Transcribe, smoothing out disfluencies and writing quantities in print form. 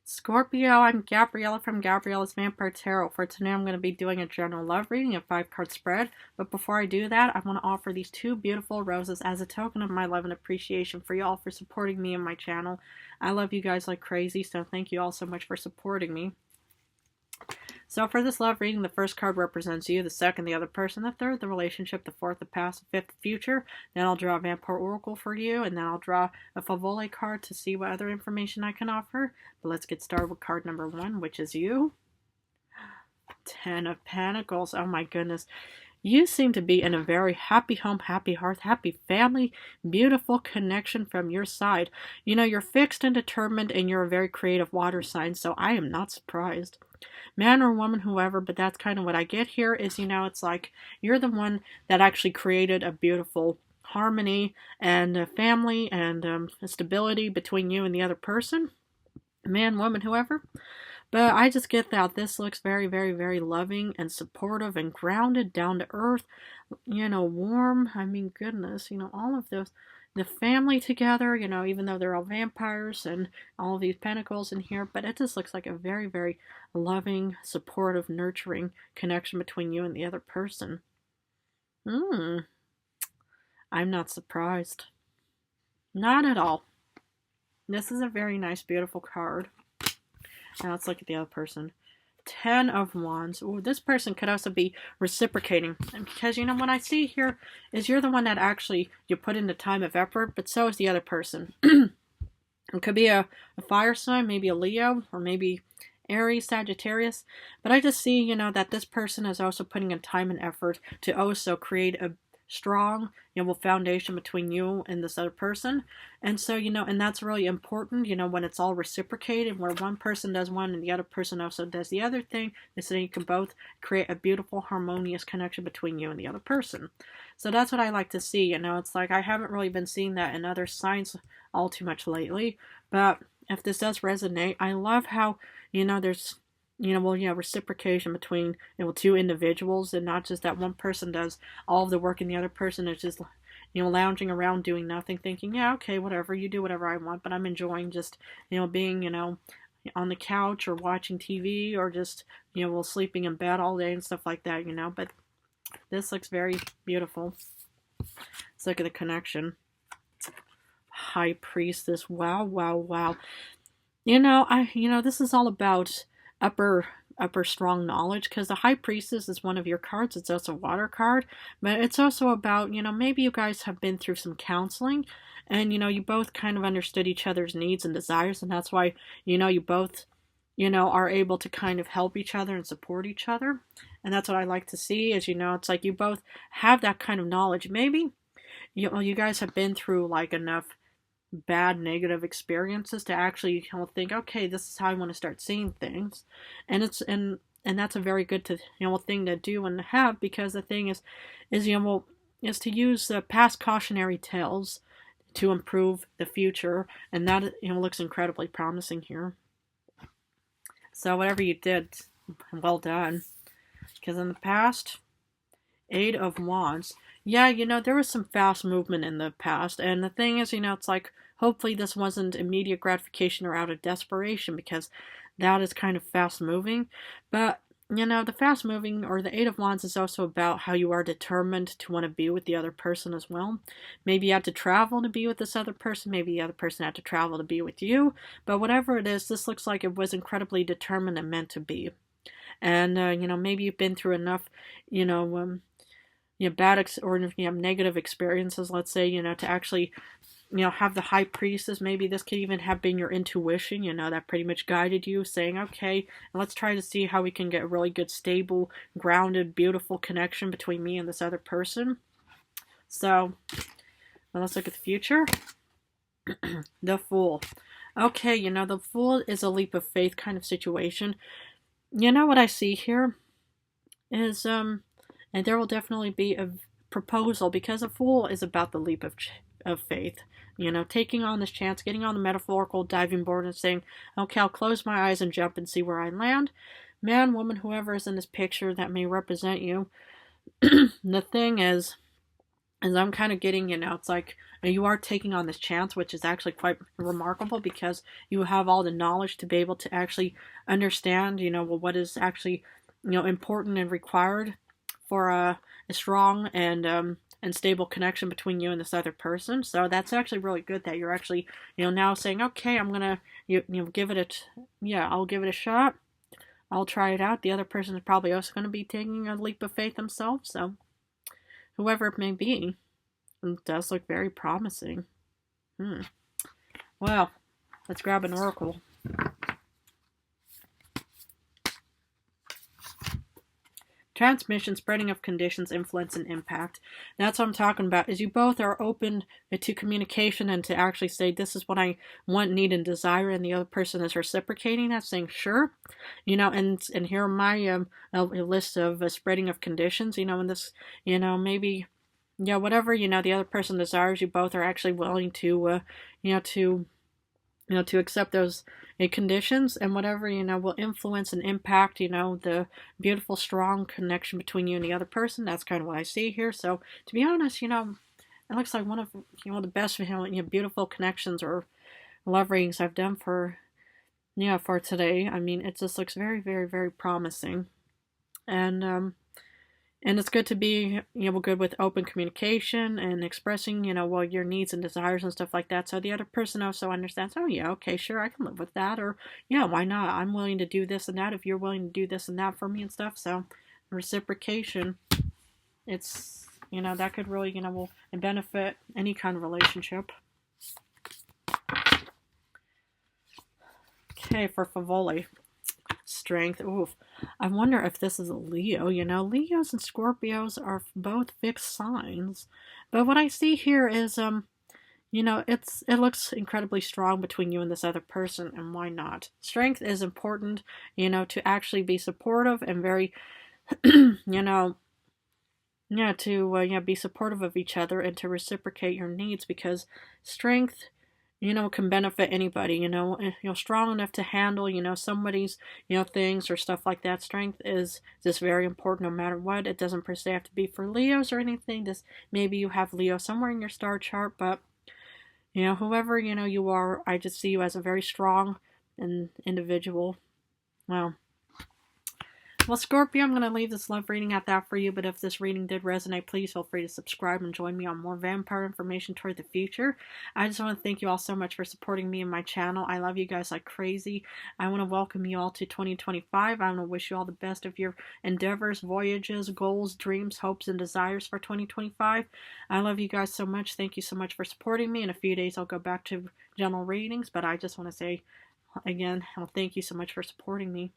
Scorpio, I'm Gabriella from Gabriella's Vampire Tarot. For today, I'm going to be doing a general love reading, a 5-card spread. But before I do that, I want to offer these 2 beautiful roses as a token of my love and appreciation for y'all for supporting me and my channel. I love you guys like crazy, so thank you all so much for supporting me. So for this love reading, the first card represents you, the second, the other person, the third, the relationship, the fourth, the past, the fifth, the future. Then I'll draw a Vampire Oracle for you, and then I'll draw a Favole card to see what other information I can offer. But let's get started with card number 1, which is you. 10 of Pentacles. Oh my goodness. You seem to be in a very happy home, happy hearth, happy family, beautiful connection from your side. You know, you're fixed and determined, and you're a very creative water sign, so I am not surprised. Man or woman, whoever, but that's kind of what I get here is, you know, it's like you're the one that actually created a beautiful harmony and a family and a stability between you and the other person, man, woman, whoever. But I just get that this looks very, very, very loving and supportive and grounded, down to earth, you know, warm. I mean, goodness, you know, all of those. The family together, you know, even though they're all vampires and all of these pentacles in here, but it just looks like a very, very loving, supportive, nurturing connection between you and the other person. I'm not surprised. Not at all. This is a very nice, beautiful card. Now let's look at the other person. 10 of Wands. Ooh, this person could also be reciprocating. Because, you know, what I see here is you're the one that actually, you put in the time of effort, but so is the other person. It could be a fire sign, maybe a Leo, or maybe Aries, Sagittarius. But I just see, you know, that this person is also putting in time and effort to also create a strong, you know, foundation between you and this other person. And so, you know, and that's really important, you know, when it's all reciprocated, where one person does one and the other person also does the other thing, and so you can both create a beautiful, harmonious connection between you and the other person. So that's what I like to see, you know. It's like I haven't really been seeing that in other signs all too much lately, but if this does resonate, I love how, you know, there's, you know, well, yeah, reciprocation between, you know, 2 individuals, and not just that one person does all of the work and the other person is just, you know, lounging around doing nothing, thinking, yeah, okay, whatever, you do whatever I want, but I'm enjoying just, you know, being, you know, on the couch or watching TV or just, you know, sleeping in bed all day and stuff like that, you know. But this looks very beautiful. Let's look at the connection. High Priestess. Wow, wow, wow. You know, this is all about upper strong knowledge, because the High Priestess is one of your cards. It's also a water card, but it's also about, you know, maybe you guys have been through some counseling, and, you know, you both kind of understood each other's needs and desires, and that's why, you know, you both, you know, are able to kind of help each other and support each other. And that's what I like to see is, you know, it's like you both have that kind of knowledge. Maybe, you know, you guys have been through like enough bad negative experiences to actually, you know, think, okay, this is how I want to start seeing things. And it's and that's a very good to, you know, thing to do and have, because the thing is you know, well, is to use past cautionary tales to improve the future, and that, you know, looks incredibly promising here. So whatever you did, well done. Because in the past, 8 of Wands, yeah, you know, there was some fast movement in the past, and the thing is, you know, it's like, hopefully this wasn't immediate gratification or out of desperation, because that is kind of fast moving. But, you know, the fast moving, or the 8 of Wands, is also about how you are determined to want to be with the other person as well. Maybe you had to travel to be with this other person, maybe the other person had to travel to be with you, but whatever it is, this looks like it was incredibly determined and meant to be. And, you know, maybe you've been through enough, you know, bad or, you know, negative experiences, let's say, you know, to actually, you know, have the High Priestess. Maybe this could even have been your intuition, you know, that pretty much guided you, saying, okay, let's try to see how we can get a really good, stable, grounded, beautiful connection between me and this other person. So, now let's look at the future. The Fool. Okay, you know, the Fool is a leap of faith kind of situation. You know, what I see here is, and there will definitely be a proposal, because a Fool is about the leap of faith. You know, taking on this chance, getting on the metaphorical diving board and saying, okay, I'll close my eyes and jump and see where I land. Man, woman, whoever is in this picture that may represent you, the thing is, as I'm kind of getting, it's like you are taking on this chance, which is actually quite remarkable because you have all the knowledge to be able to actually understand, well, what is actually, important and required for a strong and stable connection between you and this other person. So that's actually really good that you're actually, now saying, okay, I'm gonna, give it yeah, I'll give it a shot. I'll try it out. The other person is probably also going to be taking a leap of faith themselves. So whoever it may be, it does look very promising. Well, let's grab an oracle. Transmission, spreading of conditions, influence, and impact. That's what I'm talking about, is you both are open to communication and to actually say, this is what I want, need, and desire, and the other person is reciprocating that, saying, sure. And here are my a list of spreading of conditions, and this, maybe, whatever, the other person desires, you both are actually willing to, to accept those conditions, and whatever, will influence and impact, the beautiful, strong connection between you and the other person. That's kind of what I see here. So, to be honest, it looks like one of, the best, beautiful connections or love readings I've done for today. I mean, it just looks very, very, very promising. And it's good to be, good with open communication and expressing, your needs and desires and stuff like that. So the other person also understands, oh, yeah, okay, sure, I can live with that. Or, yeah, why not? I'm willing to do this and that if you're willing to do this and that for me and stuff. So reciprocation, it's, that could really, will benefit any kind of relationship. Okay, for Favoli. Strength. Oof. I wonder if this is a Leo. Leos and Scorpios are both fixed signs. But what I see here is, it looks incredibly strong between you and this other person, and why not? Strength is important, to actually be supportive and very, to be supportive of each other and to reciprocate your needs, because strength, can benefit anybody, strong enough to handle, somebody's, things or stuff like that. Strength is just very important no matter what. It doesn't per se have to be for Leos or anything. Just maybe you have Leo somewhere in your star chart, but, whoever, you are, I just see you as a very strong individual. Well, Scorpio, I'm going to leave this love reading at that for you, but if this reading did resonate, please feel free to subscribe and join me on more vampire information toward the future. I just want to thank you all so much for supporting me and my channel. I love you guys like crazy. I want to welcome you all to 2025. I want to wish you all the best of your endeavors, voyages, goals, dreams, hopes, and desires for 2025. I love you guys so much. Thank you so much for supporting me. In a few days, I'll go back to general readings, but I just want to say, again, thank you so much for supporting me.